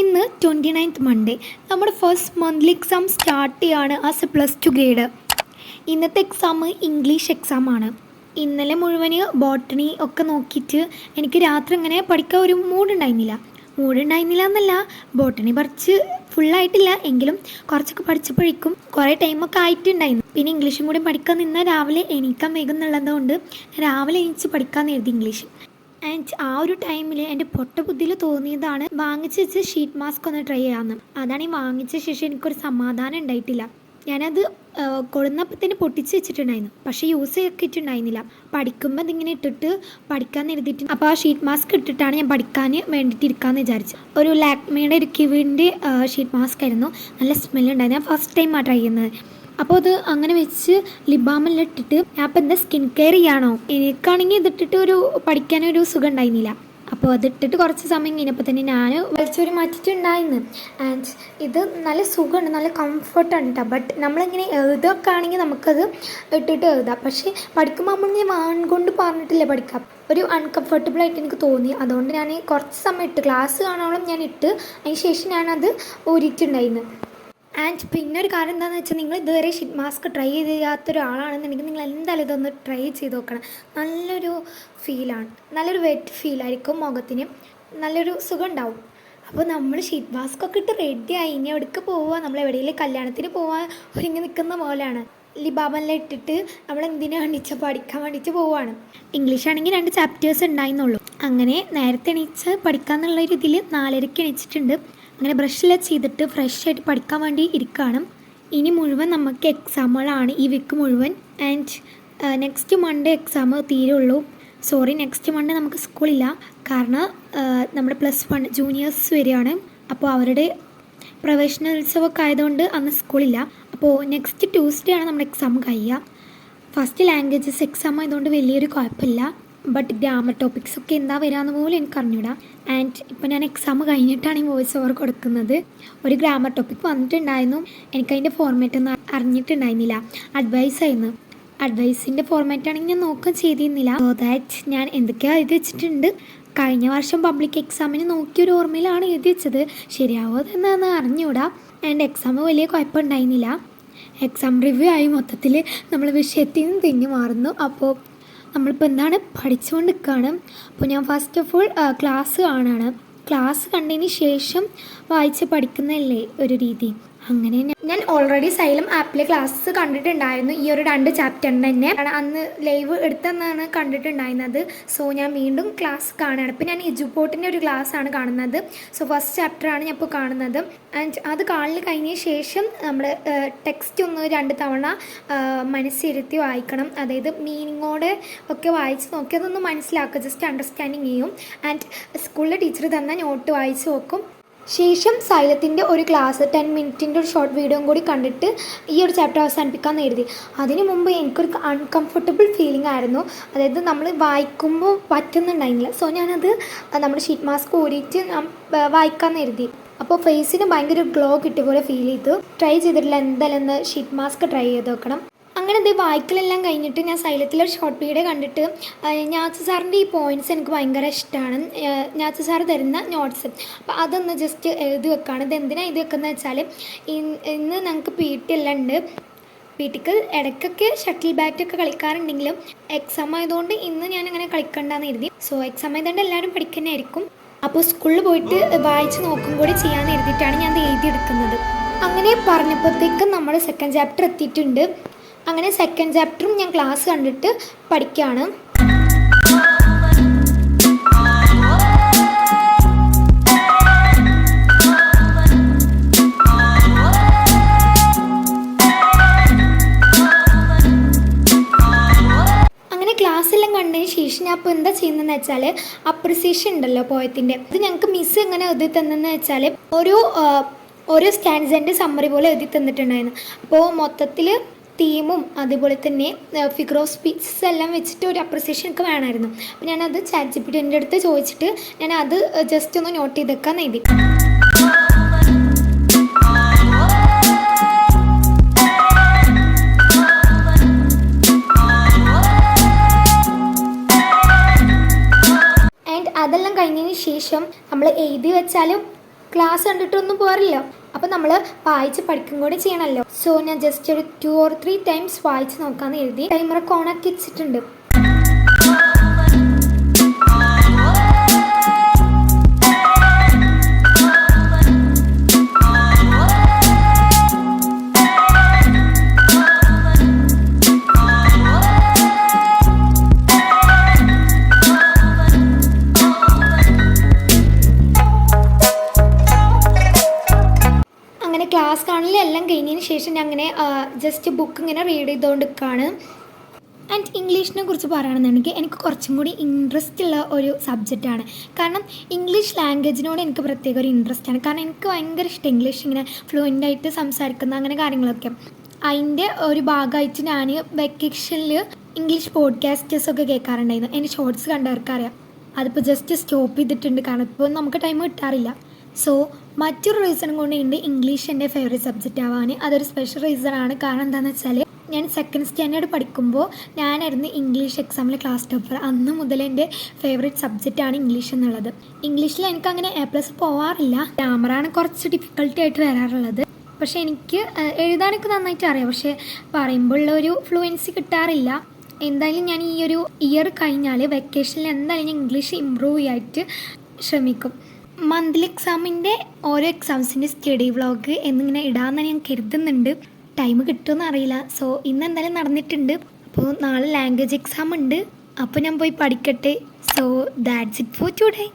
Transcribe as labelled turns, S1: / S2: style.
S1: ഇന്ന് 29th Monday നമ്മുടെ first monthly exam start ചെയ്യാണ് ആസ് എ +2 ഗ്രേഡ്. ഇന്നത്തെ എക്സാം ഇംഗ്ലീഷ് എക്സാമാണ്. ഇന്നലെ മുഴുവന് ബോട്ടണി ഒക്കെ നോക്കിയിട്ട് എനിക്ക് രാത്രി ഇങ്ങനെ പഠിക്കാൻ ഒരു മൂഡുണ്ടായിരുന്നില്ല എന്നല്ല, ബോട്ടണി പഠിച്ച് ഫുള്ളായിട്ടില്ല എങ്കിലും കുറച്ചൊക്കെ പഠിച്ചപ്പോഴേക്കും കുറേ ടൈമൊക്കെ ആയിട്ടുണ്ടായിരുന്നു. പിന്നെ ഇംഗ്ലീഷും കൂടി പഠിക്കാൻ നിന്നാൽ രാവിലെ എണീക്കാൻ വേഗം എന്നുള്ളതുകൊണ്ട് രാവിലെ എണീച്ച് പഠിക്കാൻ എഴുതി ഇംഗ്ലീഷ്. ആൻഡ് ആ ഒരു ടൈമിൽ എൻ്റെ പൊട്ട ബുദ്ധിയിൽ തോന്നിയതാണ് വാങ്ങിച്ച് വെച്ച് ഷീറ്റ് മാസ്ക് ഒന്ന് ട്രൈ ചെയ്യാമെന്ന്. അതാണ് ഈ വാങ്ങിച്ച ശേഷം എനിക്കൊരു സമാധാനം ഉണ്ടായിട്ടില്ല. ഞാനത് കൊള്ളുന്നപ്പത്തിന് പൊട്ടിച്ച് വെച്ചിട്ടുണ്ടായിരുന്നു, പക്ഷേ യൂസ് ചെയ്തിട്ടുണ്ടായിരുന്നില്ല. പഠിക്കുമ്പോൾ അതിങ്ങനെ ഇട്ടിട്ട് പഠിക്കാൻ എഴുതിയിട്ട് അപ്പോൾ ആ ഷീറ്റ് മാസ്ക് ഇട്ടിട്ടാണ് ഞാൻ പഠിക്കാൻ വേണ്ടിയിട്ട് ഇരിക്കാമെന്ന് വിചാരിച്ചത്. ഒരു ലാക്മിയുടെ ഒരു കിവിൻ്റെ ഷീറ്റ് മാസ്ക് ആയിരുന്നു, നല്ല സ്മെല്ലുണ്ടായിരുന്നു. ഞാൻ ഫസ്റ്റ് ടൈമാണ് ട്രൈ ചെയ്യുന്നത്. അപ്പോൾ അത് അങ്ങനെ വെച്ച് ലിബാമെല്ലാം ഇട്ടിട്ട് ഞാൻ അപ്പോൾ എന്താ സ്കിൻ കെയർ ചെയ്യാണോ, എനിക്കാണെങ്കിൽ ഇതിട്ടിട്ട് ഒരു പഠിക്കാനൊരു സുഖം ഉണ്ടായിരുന്നില്ല. അപ്പോൾ അതിട്ടിട്ട് കുറച്ച് സമയം കഴിഞ്ഞപ്പോൾ തന്നെ ഞാൻ വലിച്ചൊരു മാറ്റിയിട്ടുണ്ടായിരുന്നു. ആൻഡ് ഇത് നല്ല സുഖമുണ്ട്, നല്ല കംഫർട്ടാണ് കേട്ടോ. ബട്ട് നമ്മളിങ്ങനെ എഴുതൊക്കെ ആണെങ്കിൽ നമുക്കത് ഇട്ടിട്ട് എഴുതാം, പക്ഷേ പഠിക്കുമ്പോൾ നമ്മളിങ്ങനെ വാൻകൊണ്ട് പറഞ്ഞിട്ടില്ലേ പഠിക്കാം. ഒരു അൺകംഫർട്ടബിളായിട്ട് എനിക്ക് തോന്നി. അതുകൊണ്ട് ഞാൻ കുറച്ച് സമയം ഇട്ട് ക്ലാസ് കാണോളം ഞാൻ ഇട്ട് അതിന് ശേഷം ഞാനത് ഊരിയിട്ടുണ്ടായിരുന്നു. ആൻഡ് പിന്നെ ഒരു കാര്യം എന്താണെന്ന് വെച്ചാൽ, നിങ്ങൾ ഇതുവരെ ഷീറ്റ് മാസ്ക് ട്രൈ ചെയ്യാത്തൊരാളാണെന്നുണ്ടെങ്കിൽ നിങ്ങൾ എന്തായാലും ഇതൊന്ന് ട്രൈ ചെയ്ത് നോക്കണം. നല്ലൊരു ഫീലാണ്, നല്ലൊരു വെറ്റ് ഫീലായിരിക്കും മുഖത്തിന്, നല്ലൊരു സുഖം ഉണ്ടാവും. അപ്പോൾ നമ്മൾ ഷീറ്റ് മാസ്ക് ഒക്കെ ഇട്ട് റെഡിയായി ഇനി എവിടേക്ക് പോവുക, നമ്മൾ എവിടെയെങ്കിലും കല്യാണത്തിന് പോകാൻ ഒരുങ്ങി നിൽക്കുന്ന പോലെയാണ്. ലിബാമെല്ലാം ഇട്ടിട്ട് നമ്മൾ എന്തിനാ വേണ്ടിച്ച് പഠിക്കാൻ വേണ്ടിയിട്ട് പോവുകയാണ്. ഇംഗ്ലീഷ് ആണെങ്കിൽ 2 ചാപ്റ്റേഴ്സ് ഉണ്ടായിരുന്നുള്ളൂ. അങ്ങനെ നേരത്തെ എണീച്ച് പഠിക്കാമെന്നുള്ള ഒരു ഇതിൽ 4:30 എണീച്ചിട്ടുണ്ട്. അങ്ങനെ ബ്രഷെല്ലാം ചെയ്തിട്ട് ഫ്രഷ് ആയിട്ട് പഠിക്കാൻ വേണ്ടി ഇരിക്കുകയാണ്. ഇനി മുഴുവൻ നമുക്ക് എക്സാമുകളാണ് ഈ വീക്ക് മുഴുവൻ. ആൻഡ് നെക്സ്റ്റ് മൺഡേ എക്സാം തീരുള്ളൂ. നെക്സ്റ്റ് മൺഡേ നമുക്ക് സ്കൂളില്ല, കാരണം നമ്മുടെ +1 ജൂനിയേഴ്സ് വരികയാണ്. അപ്പോൾ അവരുടെ പ്രവേശനോത്സവമൊക്കെ ആയതുകൊണ്ട് അന്ന് സ്കൂളില്ല. അപ്പോൾ നെക്സ്റ്റ് ട്യൂസ്ഡേ ആണ് നമ്മുടെ എക്സാം കഴിയുക. ഫസ്റ്റ് ലാംഗ്വേജസ് എക്സാം ആയതുകൊണ്ട് വലിയൊരു കുഴപ്പമില്ല. ബട്ട് ഗ്രാമർ ടോപ്പിക്സൊക്കെ എന്താ വരാമെന്ന് പോലും എനിക്ക് അറിഞ്ഞൂടാ. ആൻഡ് ഇപ്പോൾ ഞാൻ എക്സാം കഴിഞ്ഞിട്ടാണ് ഈ വോയിസ് ഓവർ കൊടുക്കുന്നത്. ഒരു ഗ്രാമർ ടോപ്പിക് വന്നിട്ടുണ്ടായിരുന്നു, എനിക്കതിൻ്റെ ഫോർമാറ്റ് ഒന്നും അറിഞ്ഞിട്ടുണ്ടായിരുന്നില്ല. അഡ്വൈസായിരുന്നു. അഡ്വൈസിൻ്റെ ഫോർമാറ്റാണെങ്കിൽ ഞാൻ നോക്കാൻ ചെയ്തിരുന്നില്ല. സോ ദാറ്റ് ഞാൻ എന്തൊക്കെയാണ് എഴുതി വെച്ചിട്ടുണ്ട്. കഴിഞ്ഞ വർഷം പബ്ലിക് എക്സാമിന് നോക്കിയൊരു ഓർമ്മയിലാണ് എഴുതി വെച്ചത്. ശരിയാവോ എന്നാന്ന് അറിഞ്ഞൂടാ. ആൻഡ് എക്സാം വലിയ കുഴപ്പമുണ്ടായിരുന്നില്ല. എക്സാം റിവ്യൂ ആയി മൊത്തത്തിൽ നമ്മൾ വിഷയത്തിൽ നിന്ന് തിരിഞ്ഞു മാറുന്നു. അപ്പോൾ നമ്മളിപ്പോൾ എന്താണ് പഠിച്ചുകൊണ്ട് നിൽക്കുകയാണ്. അപ്പോൾ ഞാൻ ഫസ്റ്റ് ഓഫ് ഓൾ ക്ലാസ് കാണാണ്. ക്ലാസ് കണ്ടതിന് ശേഷം വായിച്ച് പഠിക്കുന്നതല്ലേ ഒരു രീതി. അങ്ങനെ ഞാൻ ഓൾറെഡി സൈലം ആപ്പിലെ ക്ലാസ് കണ്ടിട്ടുണ്ടായിരുന്നു, ഈ ഒരു 2 ചാപ്റ്ററിന് തന്നെ. അന്ന് ലൈവ് എടുത്തെന്നാണ് കണ്ടിട്ടുണ്ടായിരുന്നത്. സോ ഞാൻ വീണ്ടും ക്ലാസ് കാണുകയാണ്. ഇപ്പോൾ ഞാൻ എജുപോർട്ടിൻ്റെ ഒരു ക്ലാസ്സാണ് കാണുന്നത്. സോ ഫസ്റ്റ് ചാപ്റ്ററാണ് ഞാൻ ഇപ്പോൾ കാണുന്നത്. ആൻഡ് അത് കാണൽ കഴിഞ്ഞ ശേഷം നമ്മൾ ടെക്സ്റ്റ് ഒന്ന് 2 തവണ മനസ്സിരുത്തി വായിക്കണം. അതായത് മീനിങ്ങോടെ ഒക്കെ വായിച്ച് നോക്കി അതൊന്ന് മനസ്സിലാക്കുക, ജസ്റ്റ് അണ്ടർസ്റ്റാൻഡിങ് ചെയ്യും. ആൻഡ് സ്കൂളിലെ ടീച്ചർ തന്ന നോട്ട് വായിച്ച് നോക്കും. ശേഷം സൈലത്തിൻ്റെ ഒരു ക്ലാസ് 10 മിനിറ്റിൻ്റെ ഒരു ഷോർട്ട് വീഡിയോയും കൂടി കണ്ടിട്ട് ഈ ഒരു ചാപ്റ്റർ അവസാനിപ്പിക്കാമെന്ന് കരുതി. അതിന് മുമ്പ് എനിക്കൊരു അൺകംഫർട്ടബിൾ ഫീലിംഗ് ആയിരുന്നു. അതായത് നമ്മൾ വായിക്കുമ്പോൾ പറ്റുന്നുണ്ടായിരുന്നില്ല. സോ ഞാനത് നമ്മുടെ ഷീറ്റ് മാസ്ക് ഊരിയിട്ട് വായിക്കാമെന്ന് കരുതി. അപ്പോൾ ഫേസിന് ഭയങ്കര ഗ്ലോ കിട്ടിയ പോലെ ഫീൽ ചെയ്തു. ട്രൈ ചെയ്തിട്ടില്ല, എന്തായാലും ഒന്ന് ഷീറ്റ് മാസ്ക് ട്രൈ ചെയ്ത് നോക്കണം. അങ്ങനെ ഇത് വായിക്കലെല്ലാം കഴിഞ്ഞിട്ട് ഞാൻ സൈലത്തിലൊരു ഷോർട്ട് വീഡിയോ കണ്ടിട്ട് ഞാച്ചു സാറിൻ്റെ ഈ പോയിൻറ്റ്സ് എനിക്ക് ഭയങ്കര ഇഷ്ടമാണ്. ഞാച്ചു സാറ് തരുന്ന നോട്ട്സ്, അപ്പോൾ അതൊന്ന് ജസ്റ്റ് എഴുതി വെക്കുകയാണ്. ഇത് എന്തിനാണ് എഴുതി വെക്കുന്നത് വെച്ചാൽ, ഇന്ന് ഞങ്ങൾക്ക് PT എല്ലാം ഉണ്ട്. PTക്ക് ഇടയ്ക്കൊക്കെ ഷട്ടിൽ ബാറ്റൊക്കെ കളിക്കാറുണ്ടെങ്കിലും എക്സാം ആയതുകൊണ്ട് ഇന്ന് ഞാനങ്ങനെ കളിക്കണ്ടെന്ന് എഴുതി. സോ എക്സാം ആയതുകൊണ്ട് എല്ലാവരും പഠിക്കുന്നതായിരിക്കും. അപ്പോൾ സ്കൂളിൽ പോയിട്ട് വായിച്ച് നോക്കും കൂടി ചെയ്യാമെന്ന് എഴുതിയിട്ടാണ് ഞാൻ ഇത് എഴുതിയെടുക്കുന്നത്. അങ്ങനെ പറഞ്ഞപ്പോഴത്തേക്കും നമ്മുടെ സെക്കൻഡ് ചാപ്റ്റർ എത്തിയിട്ടുണ്ട്. അങ്ങനെ സെക്കൻഡ് ചാപ്റ്ററും ഞാൻ ക്ലാസ് കണ്ടിട്ട് പഠിക്കുകയാണ്. അങ്ങനെ ക്ലാസ് എല്ലാം കണ്ടതിന് ശേഷം ഞാൻ അപ്പോൾ എന്താ ചെയ്യുന്നതെന്ന് വെച്ചാൽ, അപ്രിസിയേഷൻ ഉണ്ടല്ലോ പോയത്തിൻ്റെ, അത് ഞങ്ങൾക്ക് മിസ് എങ്ങനെ എഴുതി തന്നെന്ന് വെച്ചാൽ ഓരോ സ്റ്റാൻഡേർഡിൻ്റെ സമ്മറി പോലെ എഴുതി തന്നിട്ടുണ്ടായിരുന്നു. അപ്പോൾ മൊത്തത്തിൽ തീമും അതുപോലെ തന്നെ ഫിഗർ ഓഫ് സ്പീച്ചസ് എല്ലാം വെച്ചിട്ട് ഒരു അപ്രിസിയേഷൻ ഒക്കെ വേണമായിരുന്നു. അപ്പോൾ ഞാനത് ChatGPTൻ്റെ അടുത്ത് ചോദിച്ചിട്ട് ഞാൻ അത് ജസ്റ്റ് ഒന്ന് നോട്ട് ചെയ്തേക്കാൻ എഴുതി. അതെല്ലാം കഴിഞ്ഞതിന് ശേഷം നമ്മൾ എഴുതി വെച്ചാലും ക്ലാസ് കണ്ടിട്ടൊന്നും പോരല്ലോ. അപ്പോൾ നമ്മൾ വായിച്ച് പഠിക്കും കൂടി ചെയ്യണമല്ലോ. സോ ഞാൻ ജസ്റ്റ് ഒരു 2 or 3 times വായിച്ച് നോക്കാമെന്ന് എഴുതി ടൈമറൊക്കെ ഓണാക്കി വെച്ചിട്ടുണ്ട്. ക്ലാസ് കാണലെല്ലാം കഴിഞ്ഞതിന് ശേഷം ഞാൻ അങ്ങനെ ജസ്റ്റ് ബുക്ക് ഇങ്ങനെ റീഡ് ചെയ്തുകൊണ്ടിരിക്കുകയാണ്. ആൻഡ് ഇംഗ്ലീഷിനെ കുറിച്ച് പറയുകയാണെന്നുണ്ടെങ്കിൽ എനിക്ക് കുറച്ചും കൂടി ഇൻട്രസ്റ്റ് ഉള്ള ഒരു സബ്ജക്റ്റാണ്. കാരണം ഇംഗ്ലീഷ് ലാംഗ്വേജിനോട് എനിക്ക് പ്രത്യേക ഒരു ഇൻട്രസ്റ്റാണ്. കാരണം എനിക്ക് ഭയങ്കര ഇഷ്ടം ഇംഗ്ലീഷ് ഇങ്ങനെ ഫ്ലുവൻ്റായിട്ട് സംസാരിക്കുന്ന അങ്ങനെ കാര്യങ്ങളൊക്കെ. അതിൻ്റെ ഒരു ഭാഗമായിട്ട് ഞാൻ വെക്കേഷനിൽ ഇംഗ്ലീഷ് പോഡ്കാസ്റ്റേഴ്സൊക്കെ കേൾക്കാറുണ്ടായിരുന്നു. എൻ്റെ ഷോർട്സ് കണ്ടവർക്കറിയാം. അതിപ്പോൾ ജസ്റ്റ് സ്റ്റോപ്പ് ചെയ്തിട്ടുണ്ട്, കാരണം ഇപ്പോൾ നമുക്ക് ടൈം കിട്ടാറില്ല. സോ മറ്റൊരു റീസൺ കൊണ്ടുണ്ട് ഇംഗ്ലീഷ് എൻ്റെ ഫേവറേറ്റ് സബ്ജക്റ്റ് ആവാൻ. അതൊരു സ്പെഷ്യൽ റീസണാണ്. കാരണം എന്താണെന്ന് വെച്ചാൽ ഞാൻ 2nd സ്റ്റാൻഡേർഡ് പഠിക്കുമ്പോൾ ഞാനായിരുന്നു ഇംഗ്ലീഷ് എക്സാമിൽ ക്ലാസ് ടോപ്പർ. അന്ന് മുതൽ എൻ്റെ ഫേവറേറ്റ് സബ്ജക്റ്റാണ് ഇംഗ്ലീഷ് എന്നുള്ളത്. ഇംഗ്ലീഷിൽ എനിക്കങ്ങനെ A+ പോവാറില്ല. ഗ്രാമറാണ് കുറച്ച് ഡിഫിക്കൽട്ടി ആയിട്ട് വരാറുള്ളത്. പക്ഷേ എനിക്ക് എഴുതാനൊക്കെ നന്നായിട്ട് അറിയാം, പക്ഷേ പറയുമ്പോഴുള്ള ഒരു ഫ്ലുവൻസി കിട്ടാറില്ല. എന്തായാലും ഞാൻ ഈ ഒരു ഇയർ കഴിഞ്ഞാൽ വെക്കേഷനിൽ എന്തായാലും ഞാൻ ഇംഗ്ലീഷ് ഇമ്പ്രൂവ് ചെയ്യാനായിട്ട് ശ്രമിക്കും. മന്ത്ലി എക്സാമിൻ്റെ ഓരോ എക്സാംസിൻ്റെ സ്റ്റഡി വ്ളോഗ് എന്നിങ്ങനെ ഇടാമെന്ന് ഞാൻ കരുതുന്നുണ്ട്. ടൈം കിട്ടുമെന്ന് അറിയില്ല. സോ ഇന്ന് എന്തായാലും നടന്നിട്ടുണ്ട്. അപ്പോൾ നാളെ ലാംഗ്വേജ് എക്സാം ഉണ്ട്. അപ്പോൾ ഞാൻ പോയി പഠിക്കട്ടെ. So that's it for today.